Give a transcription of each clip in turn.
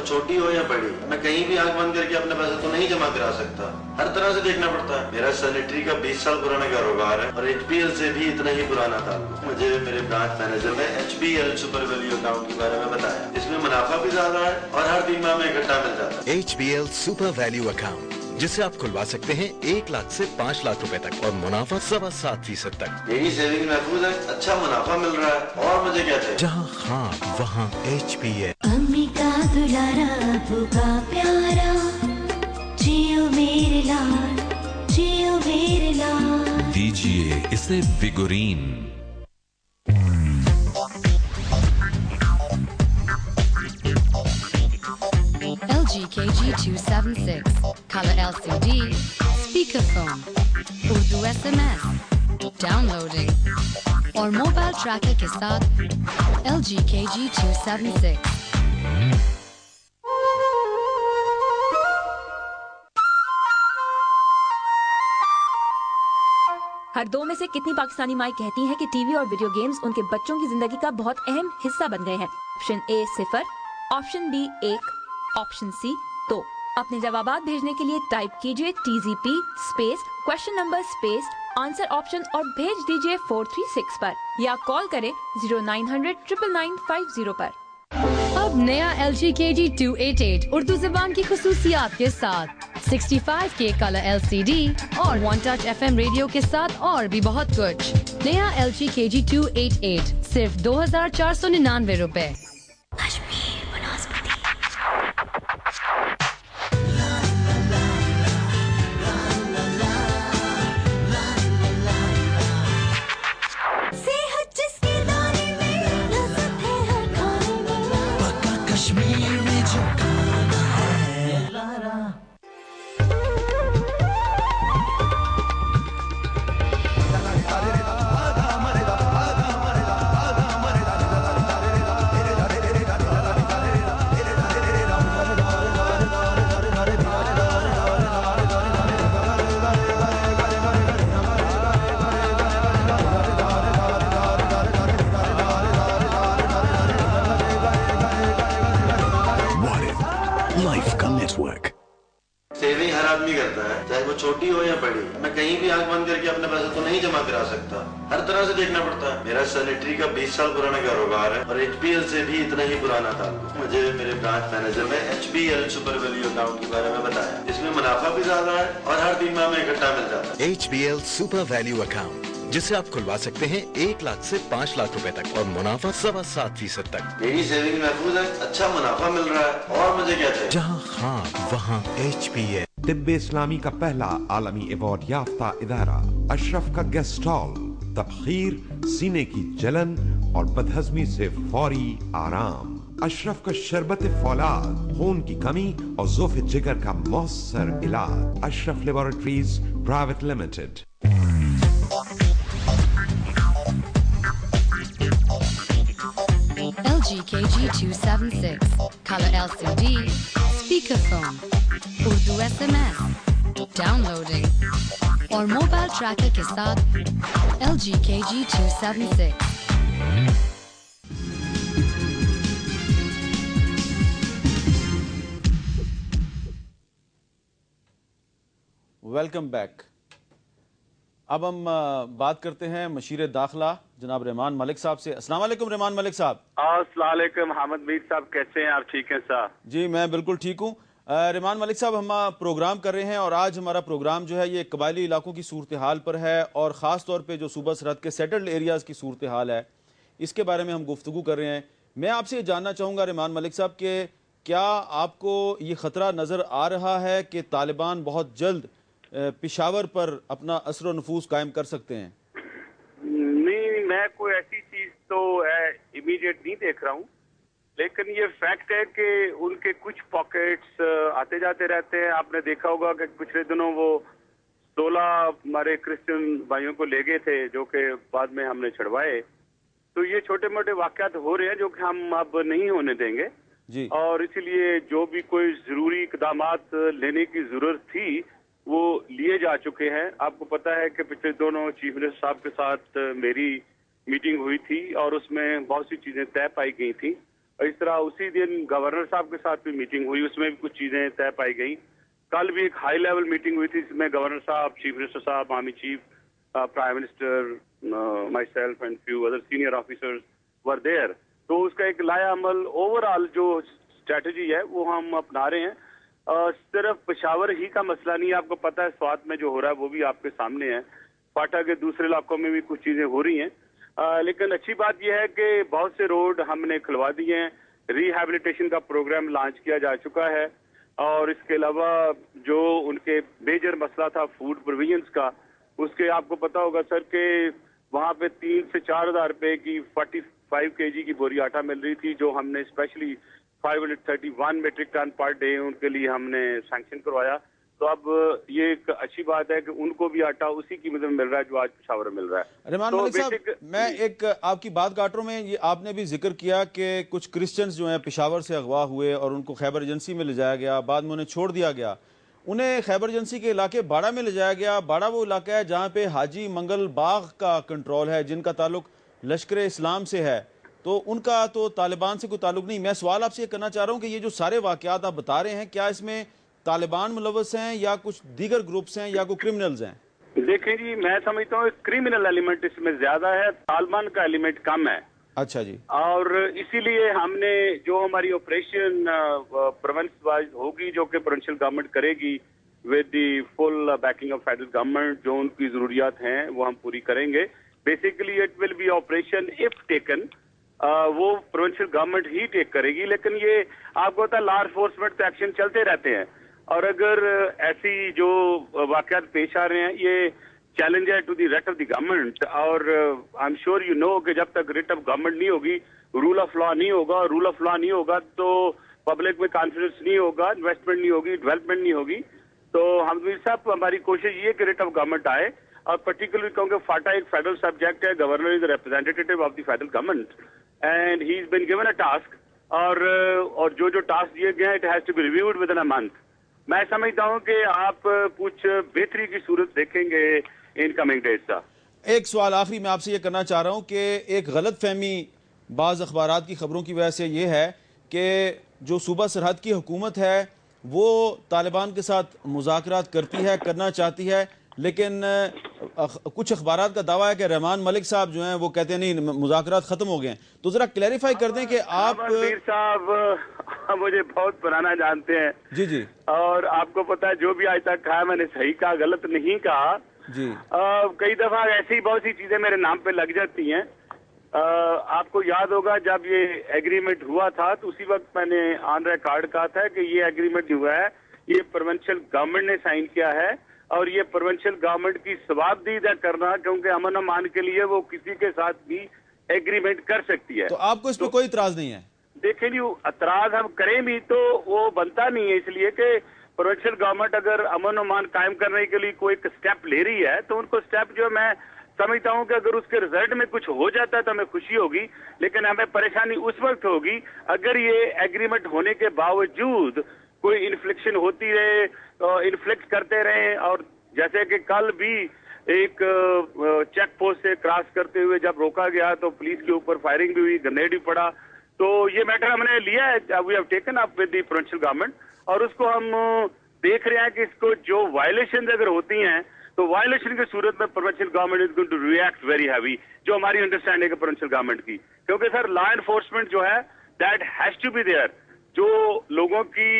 छोटी हो या बड़ी, मैं कहीं भी आंख बंद करके अपने पैसे तो नहीं जमा करा सकता। हर तरह से देखना पड़ता है। मेरा सैनिटरी का 20 साल पुराना कारोबार है और HBL से भी इतना ही पुराना था। मुझे मेरे ब्रांच मैनेजर ने HBL सुपर वैल्यू अकाउंट के बारे में बताया। इसमें मुनाफा भी ज्यादा है और हर 3 माह में इकट्ठा मिल जाता है। HBL सुपर वैल्यू अकाउंट, जिसे आप खुलवा सकते हैं 1 लाख से 5 लाख रुपए तक और मुनाफा 7.25% तक। मेरी सेविंग महफूज है, अच्छा मुनाफा मिल रहा है और मुझे क्या चाहिए। जहाँ ख्वाब वहाँ HBL। अम्मी का दुलारा, अबू का प्यारा, जियो मेरे लाल, जियो मेरे लाल। दीजिए इसे विगोरीन। LG KG276, color LCD, speakerphone, Urdu SMS, downloading और मोबाइल ट्रैकर के साथ LG KG276। हर 2 में से कितनी पाकिस्तानी माएं कहती हैं कि टीवी और वीडियो गेम्स उनके बच्चों की जिंदगी का बहुत अहम हिस्सा बन गए हैं? Option A 0, option B 1, option C 2। अपने जवाबात भेजने के लिए टाइप कीजिए TZP space question number space answer option और भेज दीजिए 436 पर या कॉल करें 0900 999 50 पर। अब नया LG KG288 उर्दू ज़बान की खुसूसियात के साथ 65K कलर LCD और 1 Touch FM रेडियो के साथ और भी बहुत कुछ। नया LG KG288 सिर्फ 2499 रुपए। सेविंग हर आदमी करता है, चाहे वो छोटी हो या बड़ी। मैं कहीं भी आंख बंद करके अपने पैसे तो नहीं जमा करा सकता। हर तरह से देखना पड़ता है। मेरा सैनिटरी का 20 साल पुराना कारोबार है और HBL से भी इतना ही पुराना था। मुझे मेरे ब्रांच मैनेजर ने HBL सुपर वैल्यू अकाउंट के बारे में बताया। इसमें मुनाफा भी ज्यादा है और हर 3 माह में इकट्ठा मिल जाता है। HBL सुपर वैल्यू अकाउंट, जिसे आप खुलवा सकते हैं 1 लाख से 5 लाख रुपए तक और मुनाफा 7.25% तक। मेरी सेविंग महफूज है, अच्छा मुनाफा मिल रहा है और मुझे क्या चाहिए। जहाँ ख्वाब वहाँ HBL। तिब्बे इस्लामी का पहला आलमी अवार्ड याफ्ता इदारा अशरफ का गेस्ट स्टॉल, तबखीर, सीने की जलन और बदहजमी से फौरी आराम। अशरफ का शरबत फौलाद, खून की कमी और ज़ोफ़े जिगर का मौसर इलाज। Ashraf laboratories private limited. LG KG276, color LCD, speakerphone, Urdu SMS, downloading और मोबाइल ट्रैकर के साथ LG KG276। Welcome back. अब हम बात करते हैं मशीर दाखिला जनाब रहमान मलिक साहब से। अस्सलाम वालेकुम रहमान मलिक साहब। अस्सलाम वालेकुम हामिद मीर साहब, कैसे हैं आप? ठीक हैं साहब? जी मैं बिल्कुल ठीक हूँ। रहमान मलिक साहब, हम प्रोग्राम कर रहे हैं और आज हमारा प्रोग्राम जो है ये कबायली इलाकों की सूरत हाल पर है और ख़ास तौर पे जो सूबा सरहद के सेटल्ड एरियाज़ की सूरत हाल है, इसके बारे में हम गुफ्तगू कर रहे हैं। मैं आपसे जानना चाहूँगा रहमान मलिक साहब कि क्या आपको ये ख़तरा नज़र आ रहा है कि तालिबान बहुत जल्द पेशावर पर अपना असर नफूस कायम कर सकते हैं? नहीं, मैं कोई ऐसी चीज तो इमीडिएट नहीं देख रहा हूँ, लेकिन ये फैक्ट है कि उनके कुछ पॉकेट्स आते जाते रहते हैं। आपने देखा होगा कि पिछले दिनों वो 16 हमारे क्रिश्चियन भाइयों को ले गए थे, जो कि बाद में हमने छुड़वाए। तो ये छोटे मोटे वाकयात हो रहे हैं जो कि हम अब नहीं होने देंगे जी। और इसलिए जो भी कोई जरूरी इकदाम लेने की जरूरत थी वो लिए जा चुके हैं। आपको पता है कि पिछले दोनों चीफ मिनिस्टर साहब के साथ मेरी मीटिंग हुई थी और उसमें बहुत सी चीजें तय पाई गई थी इस तरह उसी दिन गवर्नर साहब के साथ भी मीटिंग हुई, उसमें भी कुछ चीजें तय पाई गई। कल भी एक हाई लेवल मीटिंग हुई थी, इसमें गवर्नर साहब, चीफ मिनिस्टर साहब, army chief, prime minister, myself and few other senior officers were there. तो उसका एक लाया अमल ओवरऑल जो स्ट्रेटजी है वो हम अपना रहे हैं। सिर्फ पेशावर ही का मसला नहीं है, आपको पता है स्वात में जो हो रहा है वो भी आपके सामने है, फाटा के दूसरे इलाकों में भी कुछ चीजें हो रही हैं। लेकिन अच्छी बात यह है कि बहुत से रोड हमने खुलवा दिए हैं, रिहैबिलिटेशन का प्रोग्राम लॉन्च किया जा चुका है, और इसके अलावा जो उनके मेजर मसला था फूड प्रोविजंस का, उसके आपको पता होगा सर कि वहाँ पे 3 से 4 हज़ार रुपए की 45 kg की बोरी आटा मिल रही थी, जो हमने specially 531 metric ton per day उनके लिए हमने सैंक्शन करवाया। तो अब ये एक अच्छी बात है कि उनको भी आटा उसी कीमत में मिल रहा है जो आज पेशावर में मिल रहा है। रहमान तो मलिक साहब, मैं एक आपकी बात काट रहा हूँ, ये आपने भी जिक्र किया कि कुछ क्रिश्चियंस जो हैं पेशावर से अगवा हुए और उनको खैबर एजेंसी में ले जाया गया, बाद में उन्हें छोड़ दिया गया, उन्हें खैबर एजेंसी के इलाके बाड़ा में ले जाया गया। बाड़ा वो इलाका है जहाँ पे हाजी मंगल बाग का कंट्रोल है, जिनका ताल्लुक लश्कर इस्लाम से है, तो उनका तो तालिबान से कोई ताल्लुक नहीं। मैं सवाल आपसे ये करना चाह रहा हूँ कि ये जो सारे वाकयात आप बता रहे हैं, क्या इसमें तालिबान मुलव्वस हैं या कुछ दीगर ग्रुप्स हैं या कोई क्रिमिनल्स हैं? देखिए जी, मैं समझता हूँ क्रिमिनल एलिमेंट इसमें ज्यादा है, तालिबान का एलिमेंट कम है। अच्छा जी। और इसीलिए हमने जो हमारी ऑपरेशन प्रोविंस वाइज होगी, जो कि प्रोविंशियल गवर्नमेंट करेगी with the full banking of federal government, जो उनकी जरूरियात हैं वो हम पूरी करेंगे। Basically it will be operation if taken, वो प्रोविंशियल गवर्नमेंट ही टेक करेगी, लेकिन ये आपको पता है लॉ एनफोर्समेंट तो एक्शन चलते रहते हैं, और अगर ऐसी जो वाकयात पेश आ रहे हैं, ये चैलेंज है to the writ of the government. और I am sure you know कि जब तक रिट ऑफ गवर्नमेंट नहीं होगी, रूल ऑफ लॉ नहीं होगा, रूल ऑफ लॉ नहीं होगा तो पब्लिक में कॉन्फिडेंस नहीं होगा, इन्वेस्टमेंट नहीं होगी, डेवलपमेंट नहीं होगी। तो हम साहब हमारी कोशिश ये है कि रिट ऑफ गवर्नमेंट आए, और पर्टिकुलरली कहूँगे फाटा एक फेडरल सब्जेक्ट है, governor is representative of the federal government and he is been given a task, और जो टास्क दिए गए हैं it has to be reviewed within a month. मैं समझता हूं कि आप कुछ बेहतरी की सूरत देखेंगे इन कमिंग डेज का। एक सवाल आखिरी मैं आपसे ये करना चाह रहा हूं कि एक गलत फहमी बाज़ अखबारात की खबरों की वजह से ये है कि जो सूबा सरहद की हुकूमत है वो तालिबान के साथ मुज़ाकरात करती है, करना चाहती है, लेकिन कुछ अखबारात का दावा है कि रहमान मलिक साहब जो हैं वो कहते हैं नहीं, मुज़ाकरात खत्म हो गए हैं। तो जरा क्लैरिफाई कर दें कि आप साहब मुझे बहुत पुराना जानते हैं जी जी, और आपको पता है जो भी आज तक कहा मैंने सही कहा, गलत नहीं कहा जी। कई दफा ऐसी बहुत सी चीजें मेरे नाम पे लग जाती हैं। आपको याद होगा जब ये एग्रीमेंट हुआ था तो उसी वक्त मैंने ऑन रिकॉर्ड कहा था कि ये एग्रीमेंट हुआ है, ये प्रोविंशियल गवर्नमेंट ने साइन किया है, और ये प्रोविंशियल गवर्नमेंट की सवाबदीद है करना, क्योंकि अमन अमान के लिए वो किसी के साथ भी एग्रीमेंट कर सकती है। तो आपको इस पर कोई इतराज नहीं है? देखिए जी, एतराज हम करें भी तो वो बनता नहीं है, इसलिए कि प्रोविंशियल गवर्नमेंट अगर अमन अमान कायम करने के लिए कोई स्टेप ले रही है तो उनको स्टेप जो मैं समझता हूं कि अगर उसके रिजल्ट में कुछ हो जाता है तो हमें खुशी होगी, लेकिन हमें परेशानी उस वक्त होगी अगर ये एग्रीमेंट होने के बावजूद कोई इन्फ्लिक्शन होती रहे, इन्फ्लिक्ट करते रहे। और जैसे कि कल भी एक चेक पोस्ट से क्रॉस करते हुए जब रोका गया तो पुलिस के ऊपर फायरिंग भी हुई, ग्रेनेड भी पड़ा। तो ये मैटर हमने लिया है, we have taken up with the provincial government, और उसको हम देख रहे हैं कि इसको जो वायलेशन अगर होती हैं तो वायलेशन की सूरत में provincial government is going to react very heavy, जो हमारी अंडरस्टैंडिंग है प्रोविंशियल गवर्नमेंट की। क्योंकि सर लॉ एनफोर्समेंट जो है that has to be there, जो लोगों की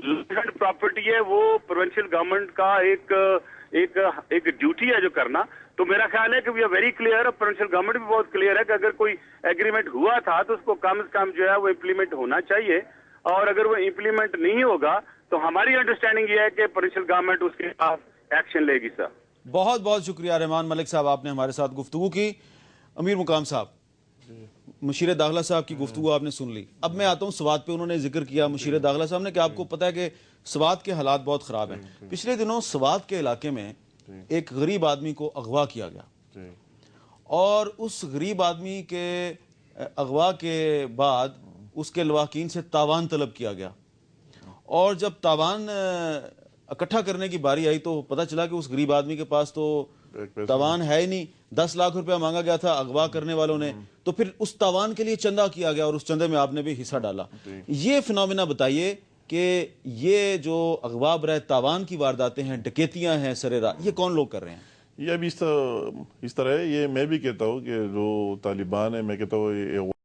लैंड प्रॉपर्टी है वो प्रोविंशियल गवर्नमेंट का एक ड्यूटी है जो करना। तो मेरा ख्याल है कि वी आर वेरी क्लियर, और प्रोविंशियल गवर्नमेंट भी बहुत क्लियर है कि अगर कोई एग्रीमेंट हुआ था तो उसको कम से कम जो है वो इम्प्लीमेंट होना चाहिए, और अगर वो इम्प्लीमेंट नहीं होगा तो हमारी अंडरस्टैंडिंग ये है कि प्रोविंशियल गवर्नमेंट उसके खिलाफ एक्शन लेगी। सर बहुत बहुत शुक्रिया रहमान मलिक साहब, आपने हमारे साथ गुफ्तगू की। अमीर मुकाम साहब, मुशीर दाखिला साहब की गुफ्तगू आपने सुन ली। अब मैं आता हूँ स्वात पे। उन्होंने जिक्र किया मुशीर दाखिला साहब ने कि आपको पता है कि स्वात के हालात बहुत ख़राब हैं। पिछले दिनों स्वात के इलाके में एक गरीब आदमी को अगवा किया गया, और उस गरीब आदमी के अगवा के बाद उसके लवाकीन से तावान तलब किया गया, और जब तावान इकट्ठा करने की बारी आई तो पता चला कि उस गरीब आदमी के पास तो تاوان ہے ہی نہیں. 10 لاکھ روپیہ مانگا گیا تھا اغوا کرنے والوں نے, تو پھر اس تاوان کے لیے چندہ کیا گیا اور اس چندے میں آپ نے بھی حصہ ڈالا. یہ فنومینا بتائیے کہ یہ جو اغوا برائے تاوان کی وارداتیں ہیں, ڈکیتیاں ہیں سر راہ, یہ کون لوگ کر رہے ہیں؟ یہ ابھی اس طرح ہے. یہ میں بھی کہتا ہوں کہ جو طالبان ہے, میں کہتا ہوں